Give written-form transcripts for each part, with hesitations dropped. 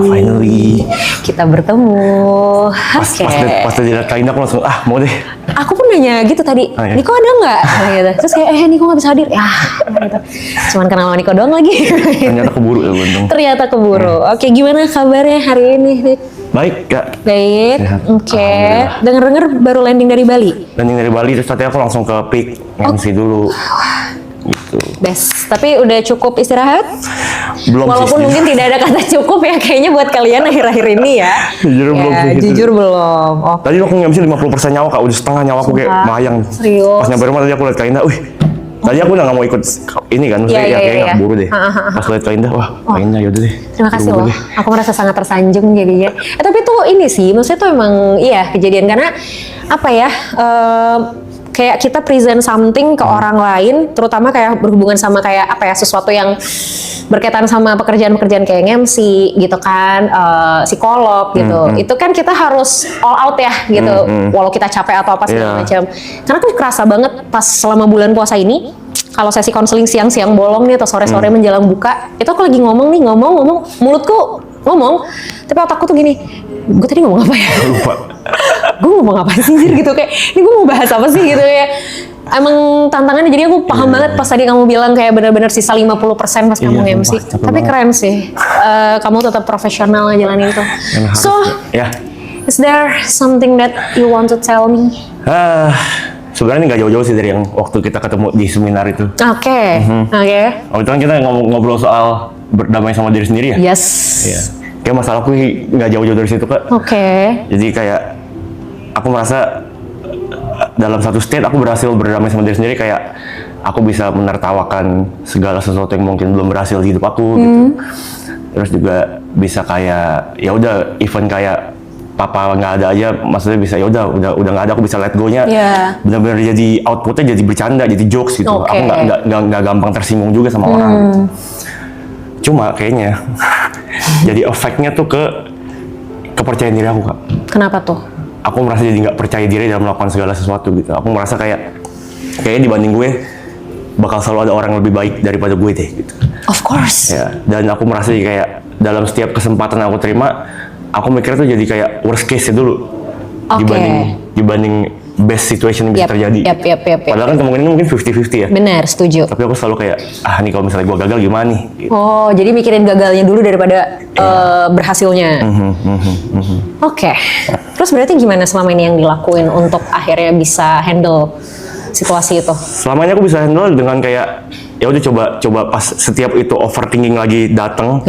Finally kita bertemu. pas dilihat Kainda aku langsung mau deh. Aku pun nanya gitu tadi, ya. Niko ada nggak? Gitu. Terus kayak Niko nggak bisa hadir ya. Gitu. Cuman kenal sama Niko doang lagi. Ternyata keburu ya untung. Ternyata keburu. Oke, gimana kabarnya hari ini, Dik? Baik Kak. Baik. Sehat. Oke. Dengar-dengar baru landing dari Bali. Landing dari Bali terus tadi aku langsung ke Peak MC dulu. Gitu. Best. Tapi udah cukup istirahat? Belum Walaupun sih. mungkin tidak ada kata cukup ya kayaknya buat kalian akhir-akhir ini ya. Jujur belum sih gitu. Jujur belum. Oh. Tadi aku nge-MC 50% nyawa Kak, udah setengah nyawa aku kayak melayang. Serius? Pas nyampe rumah tadi aku liat Kainda, tadi aku udah gak mau ikut ini kan, maksudnya kayaknya gak keburu deh. Pas liat Kainda, Kainda yaudah deh. Terima kasih loh, aku merasa sangat tersanjung jadinya. Tapi tuh ini sih, maksudnya tuh emang iya kejadian karena apa ya? Kayak kita present something ke orang lain, terutama kayak berhubungan sama kayak apa ya, sesuatu yang berkaitan sama pekerjaan-pekerjaan kayak MC gitu kan, psikolog gitu. Itu kan kita harus all out ya gitu, walau kita capek atau apa segala macam. Karena aku kerasa banget pas selama bulan puasa ini, kalau sesi konseling siang-siang bolong nih atau sore-sore menjelang buka, itu aku lagi ngomong, mulutku ngomong, tapi otakku tuh gini, gue tadi ngomong apa ya? Lupa. Gue ngomong apa sih gitu, kayak ini gue mau bahas apa sih gitu ya. Emang tantangannya, jadi aku paham banget pas tadi kamu bilang kayak benar-benar sisa 50% pas kamu MC. Tapi keren sih, kamu tetap profesional ngejalanin itu. So, is there something that you want to tell me? Sebenarnya nggak jauh-jauh sih dari yang waktu kita ketemu di seminar itu. Oke. Waktu itu kan kita ngobrol soal berdamai sama diri sendiri ya. Yes. Iya. Kayak masalahku nggak jauh-jauh dari situ Kak. Jadi kayak aku merasa dalam satu state aku berhasil berdamai sama diri sendiri, kayak aku bisa menertawakan segala sesuatu yang mungkin belum berhasil di hidup aku gitu. Terus juga bisa kayak ya udah event kayak papa nggak ada aja, maksudnya bisa ya udah nggak ada, aku bisa let go-nya. Benar-benar jadi outputnya jadi bercanda, jadi jokes gitu. Aku nggak gampang tersinggung juga sama orang gitu. Cuma kayaknya jadi efeknya tuh ke kepercayaan diri aku Kak. Kenapa tuh? Aku merasa jadi nggak percaya diri dalam melakukan segala sesuatu gitu. Aku merasa kayaknya dibanding gue bakal selalu ada orang yang lebih baik daripada gue deh gitu. Of course. Ya, dan aku merasa kayak dalam setiap kesempatan yang aku terima, aku mikirnya tuh jadi kayak worst case dulu dibanding best situation yang bisa terjadi. Padahal kan kemungkinan mungkin 50-50 ya. Benar, setuju. Tapi aku selalu kayak, nih kalau misalnya gue gagal gimana nih? Gitu. Oh, jadi mikirin gagalnya dulu daripada berhasilnya. Oke. Terus berarti gimana selama ini yang dilakuin untuk akhirnya bisa handle situasi itu? Selama ini aku bisa handle dengan kayak, ya udah coba pas setiap itu overthinking lagi datang.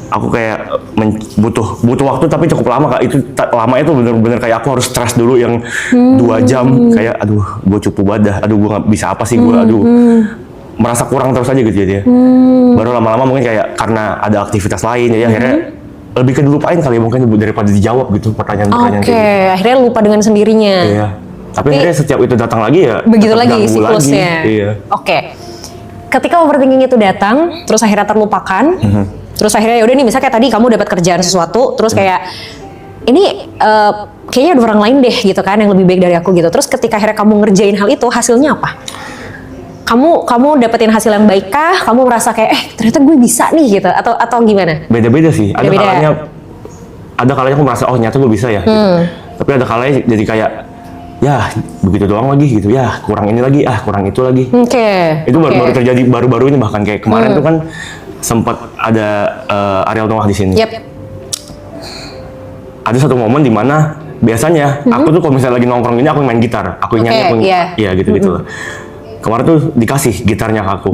Aku kayak butuh waktu tapi cukup lama Kak. Itu lama itu bener-bener kayak aku harus stress dulu yang 2 jam, kayak aduh gue cupu badah, aduh gue nggak bisa apa sih gue, merasa kurang terus aja gitu jadi. Baru lama-lama mungkin kayak karena ada aktivitas lain jadi akhirnya lebih ke dilupain kali ya mungkin daripada dijawab gitu pertanyaan-pertanyaan. Akhirnya lupa dengan sendirinya. Iya. Tapi akhirnya setiap itu datang lagi ya begitu lagi siklusnya. Iya. Ketika overthinking itu datang, terus akhirnya terlupakan. Terus akhirnya yaudah nih, misalnya kayak tadi kamu dapat kerjaan sesuatu, terus kayak ini kayaknya ada orang lain deh gitu kan yang lebih baik dari aku gitu. Terus ketika akhirnya kamu ngerjain hal itu, hasilnya apa? Kamu dapetin hasil yang baik kah? Kamu merasa kayak ternyata gue bisa nih gitu atau gimana? Beda-beda sih. Ada kalanya aku merasa ternyata gue bisa ya. Gitu. Tapi ada kalanya jadi kayak ya begitu doang lagi gitu. Ya kurang ini lagi, kurang itu lagi. Itu baru terjadi baru-baru ini, bahkan kayak kemarin tuh kan sempat ada Ariel Noah di sini. Ada satu momen di mana biasanya aku tuh kalau misalnya lagi nongkrong ini aku main gitar, aku nyanyi, ya gitu lah. Kemarin tuh dikasih gitarnya ke aku.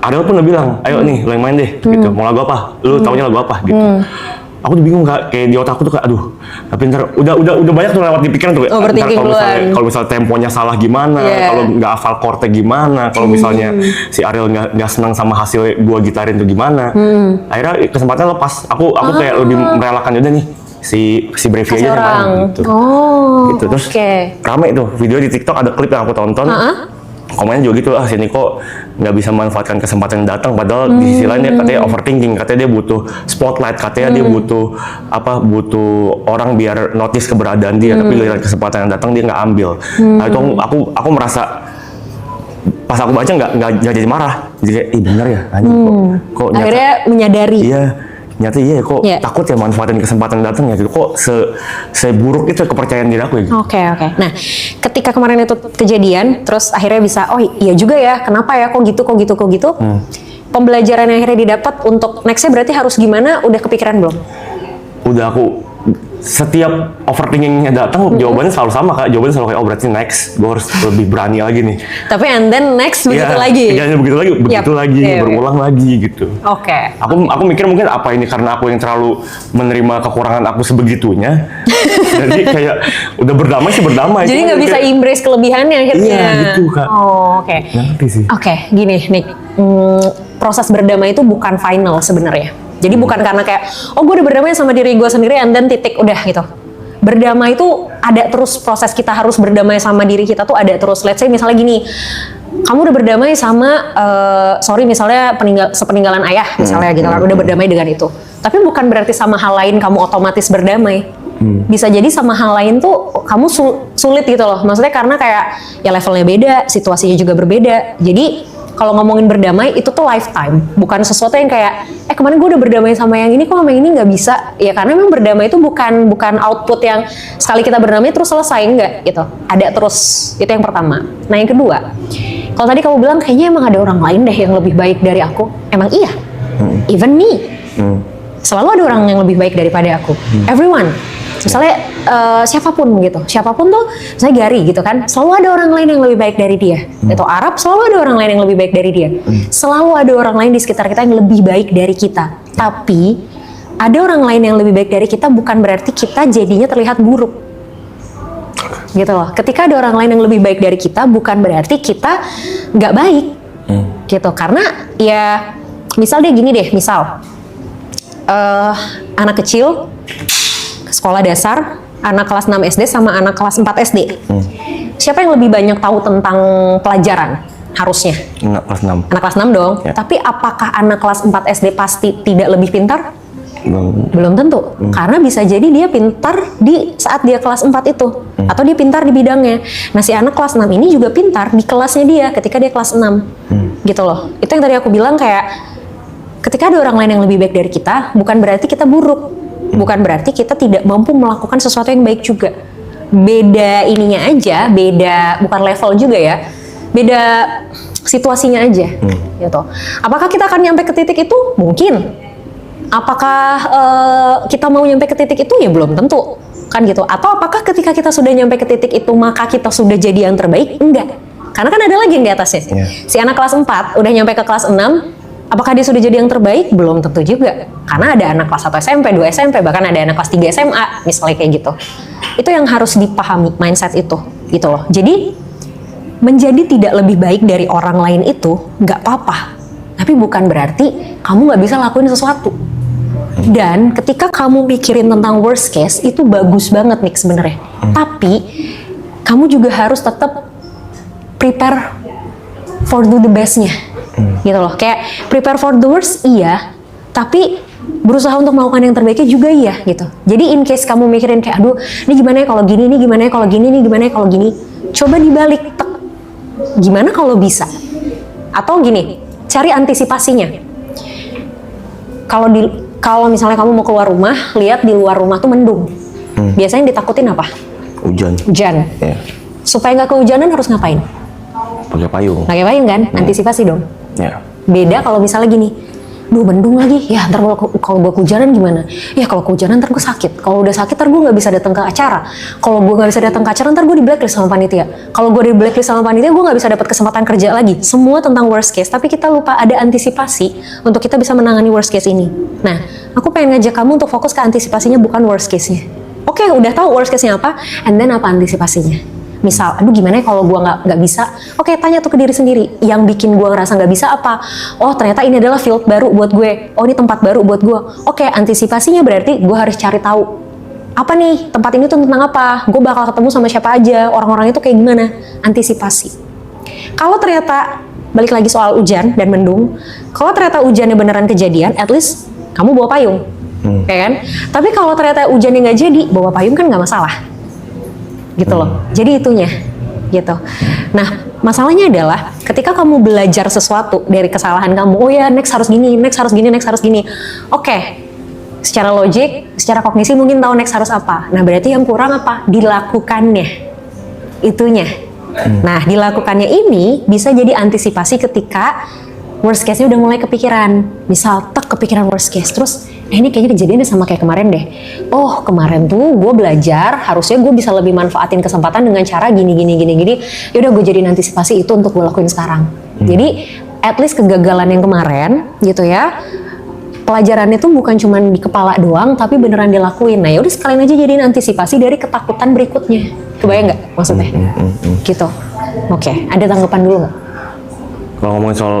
Ariel pun udah bilang, ayo nih lo yang main deh, gitu. Mau lagu apa? Lu taunya lagu apa? Gitu. Aku tuh bingung kayak di otakku tuh kayak aduh, tapi ntar udah banyak tuh lewat di pikiran tuh. Kalau misalnya temponya salah gimana, kalau nggak hafal chordnya gimana, kalau misalnya si Ariel nggak senang sama hasil gua gitarin tuh gimana. Akhirnya kesempatan lepas, aku kayak lebih merelakan udah nih si Brevi aja yang main gitu. Gitu terus rame tuh video di TikTok, ada klip yang aku tonton. Komennya juga gitu, si Niko nggak bisa memanfaatkan kesempatan yang datang, padahal di sisi lain dia katanya overthinking, katanya dia butuh spotlight, katanya dia butuh orang biar notice keberadaan dia, tapi lihat kesempatan yang datang dia nggak ambil. Nah itu aku merasa pas aku baca nggak jadi marah, jadi bener ya, kok akhirnya menyadari. Iya, nyata iya kok takut ya manfaatin kesempatan datang ya gitu. Kok seburuk itu kepercayaan diri aku ya gitu. Oke. Nah, ketika kemarin itu kejadian, terus akhirnya bisa, oh iya juga ya, kenapa ya kok gitu. Pembelajaran yang akhirnya didapat untuk nextnya berarti harus gimana, udah kepikiran belum? Udah, aku setiap overthinkingnya datang jawabannya selalu sama Kak. Jawabannya selalu kayak, oh berarti next gue harus lebih berani lagi nih. Tapi and then next begitu lagi. Iya, begitu lagi, berulang lagi gitu. Oke. Aku mikir mungkin apa ini karena aku yang terlalu menerima kekurangan aku sebegitunya. Jadi kayak udah berdamai. Jadi nggak bisa embrace kelebihannya akhirnya. Iya gitu Kak. Oh, oke. Ngerti sih. Oke, gini Nick. Proses berdamai itu bukan final sebenarnya. Jadi bukan karena kayak, oh gue udah berdamai sama diri gue sendiri and then titik, udah gitu. Berdamai itu ada terus, proses kita harus berdamai sama diri kita tuh ada terus. Let's say misalnya gini, kamu udah berdamai sama, misalnya sepeninggalan ayah misalnya gitu kan, udah berdamai dengan itu. Tapi bukan berarti sama hal lain kamu otomatis berdamai. Bisa jadi sama hal lain tuh kamu sulit gitu loh. Maksudnya karena kayak ya levelnya beda, situasinya juga berbeda. Jadi kalau ngomongin berdamai itu tuh lifetime, bukan sesuatu yang kayak kemarin gue udah berdamai sama yang ini, kok sama yang ini nggak bisa. Ya karena memang berdamai itu bukan output yang sekali kita berdamai terus selesai, enggak gitu. Ada terus, itu yang pertama. Nah yang kedua, kalau tadi kamu bilang kayaknya emang ada orang lain deh yang lebih baik dari aku. Emang iya, even me. Selalu ada orang yang lebih baik daripada aku. Everyone. Misalnya siapapun tuh, misalnya Gary gitu kan, selalu ada orang lain yang lebih baik dari dia. Atau Arab, selalu ada orang lain yang lebih baik dari dia. Selalu ada orang lain di sekitar kita yang lebih baik dari kita. Tapi ada orang lain yang lebih baik dari kita bukan berarti kita jadinya terlihat buruk. Gitu loh. Ketika ada orang lain yang lebih baik dari kita bukan berarti kita nggak baik. Gitu. Karena ya misal dia gini deh, anak kecil sekolah dasar, anak kelas 6 SD sama anak kelas 4 SD. Siapa yang lebih banyak tahu tentang pelajaran? Harusnya anak kelas 6. Anak kelas 6 dong. Ya. Tapi apakah anak kelas 4 SD pasti tidak lebih pintar? Belum tentu. Karena bisa jadi dia pintar di saat dia kelas 4 itu. Atau dia pintar di bidangnya. Nah si anak kelas 6 ini juga pintar di kelasnya dia ketika dia kelas 6. Gitu loh. Itu yang tadi aku bilang kayak ketika ada orang lain yang lebih baik dari kita, bukan berarti kita buruk. Bukan berarti kita tidak mampu melakukan sesuatu yang baik juga. Beda ininya aja, bukan level juga ya. Beda situasinya aja. Gitu. Apakah kita akan nyampe ke titik itu? Mungkin. Apakah kita mau nyampe ke titik itu? Ya belum tentu. Kan gitu. Atau apakah ketika kita sudah nyampe ke titik itu, maka kita sudah jadi yang terbaik? Enggak. Karena kan ada lagi yang di atasnya. Si anak kelas 4 udah nyampe ke kelas 6, apakah dia sudah jadi yang terbaik? Belum tentu juga. Karena ada anak kelas 1 SMP, 2 SMP, bahkan ada anak kelas 3 SMA, misalnya kayak gitu. Itu yang harus dipahami, mindset itu. Gitu loh. Jadi, menjadi tidak lebih baik dari orang lain itu nggak apa-apa. Tapi bukan berarti kamu nggak bisa lakuin sesuatu. Dan ketika kamu mikirin tentang worst case, itu bagus banget nih sebenarnya. Tapi, kamu juga harus tetap prepare for do the best-nya. Gitu loh, kayak prepare for the worst iya, tapi berusaha untuk melakukan yang terbaiknya juga iya gitu. Jadi in case kamu mikirin kayak aduh ini gimana ya kalau gini, ini gimana ya kalau gini, ini gimana ya kalau gini, coba dibalik, gimana kalau bisa, atau gini, cari antisipasinya. Kalau misalnya kamu mau keluar rumah, lihat di luar rumah tuh mendung, biasanya yang ditakutin apa? Hujan. Yeah. Supaya nggak kehujanan harus ngapain? Pakai payung kan? Antisipasi dong. Yeah. Beda kalau misalnya gini, duh mendung lagi, ya ntar kalau gue kehujanan gimana? Ya kalau kehujanan ntar gue sakit. Kalau udah sakit ntar gue nggak bisa datang ke acara. Kalau gue nggak bisa datang ke acara ntar gue di blacklist sama panitia. Kalau gue di blacklist sama panitia gue nggak bisa dapat kesempatan kerja lagi. Semua tentang worst case. Tapi kita lupa ada antisipasi untuk kita bisa menangani worst case ini. Nah, aku pengen ngajak kamu untuk fokus ke antisipasinya bukan worst case-nya. Oke, udah tahu worst case-nya apa, and then apa antisipasinya? Misal, aduh gimana ya kalau gue nggak bisa? Oke, tanya tuh ke diri sendiri. Yang bikin gue ngerasa nggak bisa apa? Oh, ternyata ini adalah field baru buat gue. Oh, ini tempat baru buat gue. Oke, antisipasinya berarti gue harus cari tahu. Apa nih, tempat ini tuh tentang apa? Gue bakal ketemu sama siapa aja? Orang-orang itu kayak gimana? Antisipasi. Kalau ternyata, balik lagi soal hujan dan mendung. Kalau ternyata hujannya beneran kejadian, at least kamu bawa payung. Ya kan? Tapi kalau ternyata hujannya nggak jadi, bawa payung kan nggak masalah. Gitu loh. Jadi itunya gitu. Nah, masalahnya adalah ketika kamu belajar sesuatu dari kesalahan kamu, oh ya next harus gini, next harus gini, next harus gini. Oke, secara logik, secara kognisi mungkin tahu next harus apa. Nah berarti yang kurang apa? Dilakukannya, itunya. Nah dilakukannya ini bisa jadi antisipasi ketika worst case-nya udah mulai kepikiran. Misal kepikiran worst case, terus ini kayaknya kejadiannya sama kayak kemarin deh. Oh kemarin tuh gue belajar, harusnya gue bisa lebih manfaatin kesempatan dengan cara gini. Yaudah gue jadiin antisipasi itu untuk gue lakuin sekarang. Jadi at least kegagalan yang kemarin gitu ya, pelajarannya tuh bukan cuma di kepala doang, tapi beneran dilakuin. Nah yaudah sekalian aja jadiin antisipasi dari ketakutan berikutnya. Kebayang nggak maksudnya? Gitu. Oke, ada tanggapan dulu nggak? Kalau ngomongin soal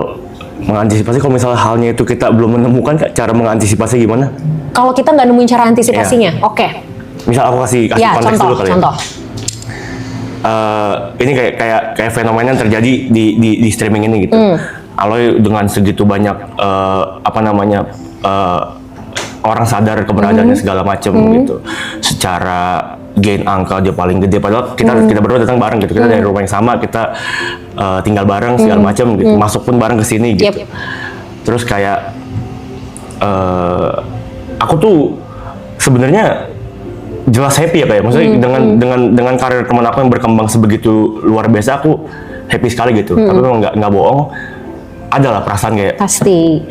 mengantisipasi, kalau misalnya halnya itu kita belum menemukan cara mengantisipasi gimana? Kalau kita nggak nemuin cara antisipasinya, oke. Misal aku kasih Ya, konteks dulu kali contoh. Ini kayak fenomena yang terjadi di streaming ini gitu. Aloy dengan segitu banyak orang sadar keberadaannya segala macam gitu. Secara gain angka dia paling gede, padahal kita berdua datang bareng gitu. Kita dari rumah yang sama, kita tinggal bareng segala macam gitu. Masuk pun bareng ke sini gitu. Terus kayak aku tuh sebenarnya jelas happy ya kayak. Maksudnya dengan karir teman aku yang berkembang sebegitu luar biasa, aku happy sekali gitu. Tapi memang nggak bohong, adalah perasaan kayak pasti.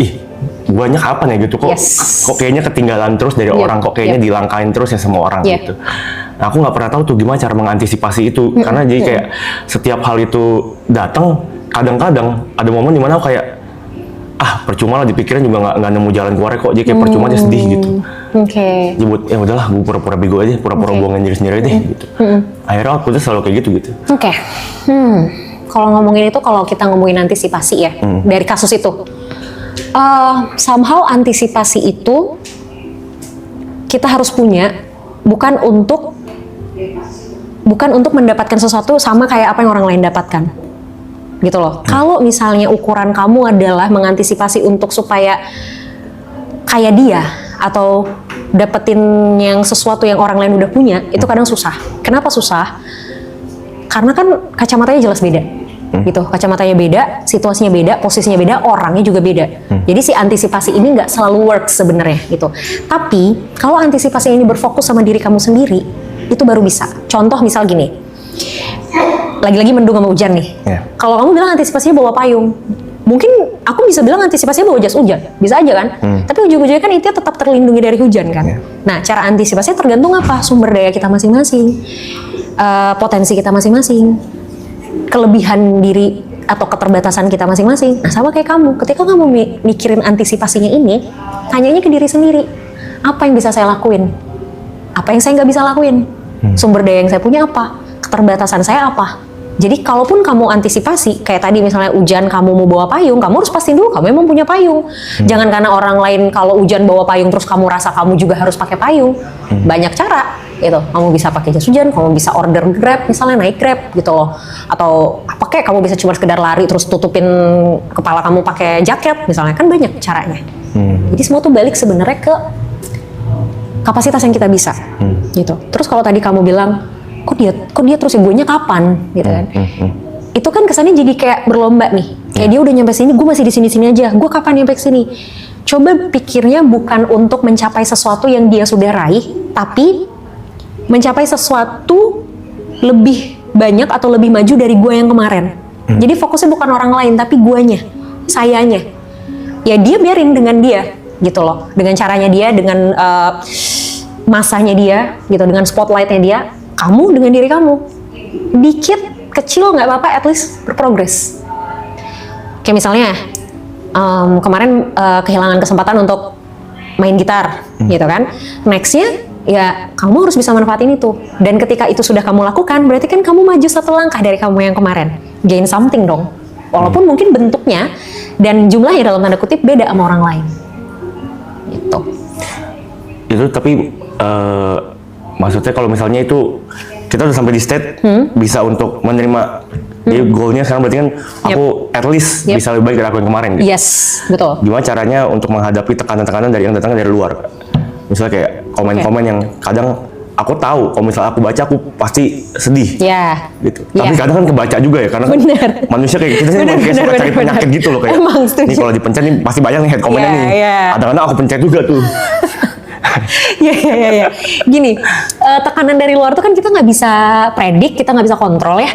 Guanya kapan ya gitu, kok kayaknya ketinggalan terus dari orang, kok kayaknya dilangkain terus ya sama orang gitu. Nah, aku nggak pernah tahu tuh gimana cara mengantisipasi itu, karena jadi kayak setiap hal itu datang, kadang-kadang ada momen dimana aku kayak percuma lah, dipikirin juga nggak nemu jalan keluar kok, jadi kayak percuma aja, sedih gitu. Jadi ya udahlah, gue pura-pura bego aja, pura-pura bohongin diri sendiri deh gitu. Akhirnya aku tuh selalu kayak gitu. Kalau ngomongin itu, kalau kita ngomongin antisipasi ya dari kasus itu. Somehow antisipasi itu kita harus punya bukan untuk mendapatkan sesuatu sama kayak apa yang orang lain dapatkan gitu loh. Kalau misalnya ukuran kamu adalah mengantisipasi untuk supaya kayak dia atau dapetin yang sesuatu yang orang lain udah punya, itu kadang susah. Kenapa susah? Karena kan kacamatanya jelas beda. Gitu, kacamatanya beda, situasinya beda, posisinya beda, orangnya juga beda. Jadi si antisipasi ini nggak selalu work sebenarnya gitu. Tapi kalau antisipasi ini berfokus sama diri kamu sendiri, itu baru bisa. Contoh misal gini, lagi-lagi mendung sama hujan nih. Kalau kamu bilang antisipasinya bawa payung, mungkin aku bisa bilang antisipasinya bawa jas hujan, bisa aja kan? Tapi ujung-ujungnya kan itu tetap terlindungi dari hujan kan? Nah, cara antisipasinya tergantung apa? Sumber daya kita masing-masing, potensi kita masing-masing, kelebihan diri atau keterbatasan kita masing-masing. Nah sama kayak kamu, ketika kamu mikirin antisipasinya ini, tanyanya ke diri sendiri, apa yang bisa saya lakuin? Apa yang saya nggak bisa lakuin? Sumber daya yang saya punya apa? Keterbatasan saya apa? Jadi kalaupun kamu antisipasi, kayak tadi misalnya hujan kamu mau bawa payung, kamu harus pastiin dulu kamu emang punya payung. Jangan karena orang lain kalau hujan bawa payung terus kamu rasa kamu juga harus pakai payung. Banyak cara gitu. Kamu bisa pakai jas hujan, kamu bisa order Grab, misalnya naik Grab gitu loh. Atau apa kayak kamu bisa cuma sekedar lari terus tutupin kepala kamu pakai jaket misalnya, kan banyak caranya. Jadi semua tuh balik sebenarnya ke kapasitas yang kita bisa gitu. Terus kalau tadi kamu bilang kok dia terus ya, guenya kapan gitu kan. Itu kan kesannya jadi kayak berlomba nih. Kayak dia udah nyampe sini, gue masih di sini-sini aja. Gue kapan nyampe sini? Coba pikirnya bukan untuk mencapai sesuatu yang dia sudah raih, tapi mencapai sesuatu lebih banyak atau lebih maju dari gue yang kemarin. Jadi fokusnya bukan orang lain, tapi guanya, sayanya. Ya dia biarin dengan dia, gitu loh. Dengan caranya dia, dengan masanya dia, gitu, dengan spotlightnya dia. Kamu dengan diri kamu. Dikit, kecil nggak apa-apa, at least berprogres. Kayak misalnya, kemarin kehilangan kesempatan untuk main gitar, gitu kan. Nextnya, ya kamu harus bisa manfaatin itu. Dan ketika itu sudah kamu lakukan, berarti kan kamu maju satu langkah dari kamu yang kemarin. Gain something dong. Walaupun mungkin bentuknya dan jumlahnya dalam tanda kutip beda sama orang lain. Gitu. Itu tapi maksudnya kalau misalnya itu kita udah sampai di state bisa untuk menerima. Jadi goalnya sekarang berarti kan aku at least bisa lebih baik dari aku yang kemarin gitu. Yes, betul. Gimana caranya untuk menghadapi tekanan-tekanan dari yang datangnya dari luar? Misalnya kayak komen-komen yang kadang aku tahu kalau misalnya aku baca aku pasti sedih. Gitu. Tapi kadang kan kebaca juga ya, karena kan manusia kayak kita sih kayak suka cari penyakit gitu loh kayak. Nih kalau dipencet nih pasti banyak nih head comment-nya nih. Kadang-kadang aku pencet juga tuh. Iya. Gini, tekanan dari luar tuh kan kita nggak bisa predik, kita nggak bisa kontrol ya.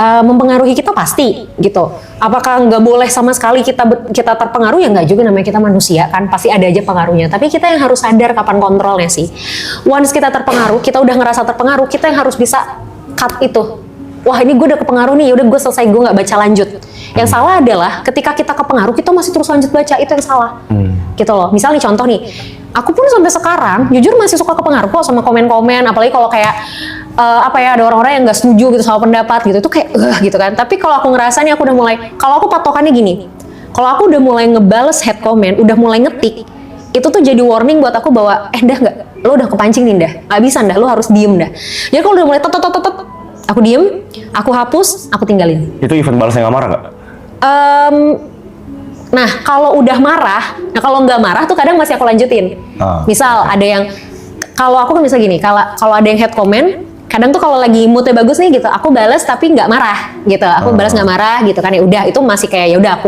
Mempengaruhi kita pasti gitu. Apakah nggak boleh sama sekali kita terpengaruh? Ya nggak juga, namanya kita manusia kan, pasti ada aja pengaruhnya. Tapi kita yang harus sadar kapan kontrolnya sih. Once kita terpengaruh, kita udah ngerasa terpengaruh, kita yang harus bisa cut itu. Wah ini gue udah kepengaruh nih, yaudah gue selesai, gue nggak baca lanjut. Yang salah adalah ketika kita kepengaruh, kita masih terus lanjut baca, itu yang salah. Gitu loh. Misal nih contoh nih, aku pun sampai sekarang jujur masih suka kepengaruh kok sama komen-komen, apalagi kalau kayak ada orang-orang yang nggak setuju gitu sama pendapat gitu, itu kayak gitu kan. Tapi kalau aku ngerasa nih aku udah mulai, kalau aku patokannya gini, kalau aku udah mulai ngebales head comment, udah mulai ngetik, itu tuh jadi warning buat aku bahwa dah nggak, lo udah kepancing nih dah, nggak bisa dah, lo harus diem dah. Jadi kalau udah mulai aku diem, aku hapus, aku tinggalin. Itu event balasnya nggak marah nggak? Nah kalau udah marah, kalau nggak marah tuh kadang masih aku lanjutin. Misal ada yang, kalau aku kan bisa gini, kalau ada yang head comment, kadang tuh kalau lagi moodnya bagus nih gitu, aku balas tapi nggak marah gitu, aku balas nggak marah gitu kan, ya udah itu masih kayak ya udah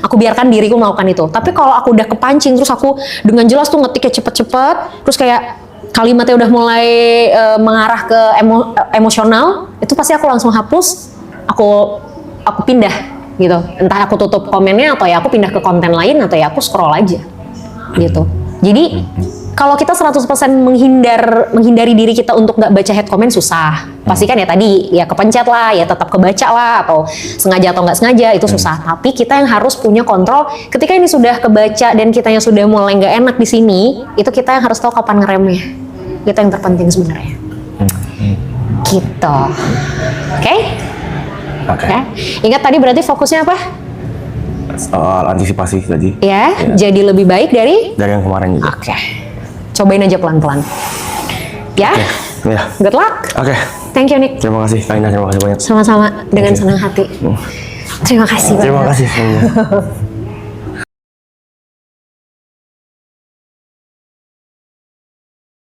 aku biarkan diriku melakukan itu. Tapi kalau aku udah kepancing, terus aku dengan jelas tuh ngetiknya cepet-cepet, terus kayak kalimatnya udah mulai mengarah ke emosional, itu pasti aku langsung hapus, aku pindah gitu. Entah aku tutup komennya, atau ya aku pindah ke konten lain, atau ya aku scroll aja gitu. Jadi kalau kita 100% menghindari diri kita untuk nggak baca head comment susah. Pasti kan ya tadi, ya kepencet lah, ya tetap kebaca lah, atau sengaja atau nggak sengaja, itu susah. Tapi kita yang harus punya kontrol, ketika ini sudah kebaca dan kitanya sudah mulai nggak enak di sini, itu kita yang harus tahu kapan ngeremnya. Itu yang terpenting sebenarnya. Gitu. Oke? Oke. Ingat tadi berarti fokusnya apa? Soal antisipasi tadi. Ya, jadi lebih baik dari yang kemarin juga. Oke. Cobain aja pelan-pelan. Ya. Ya. Good luck. Oke. Thank you, Nick. Terima kasih, Kak Ina. Terima kasih banyak. Sama-sama, dengan senang hati. Terima kasih banyak. Terima kasih.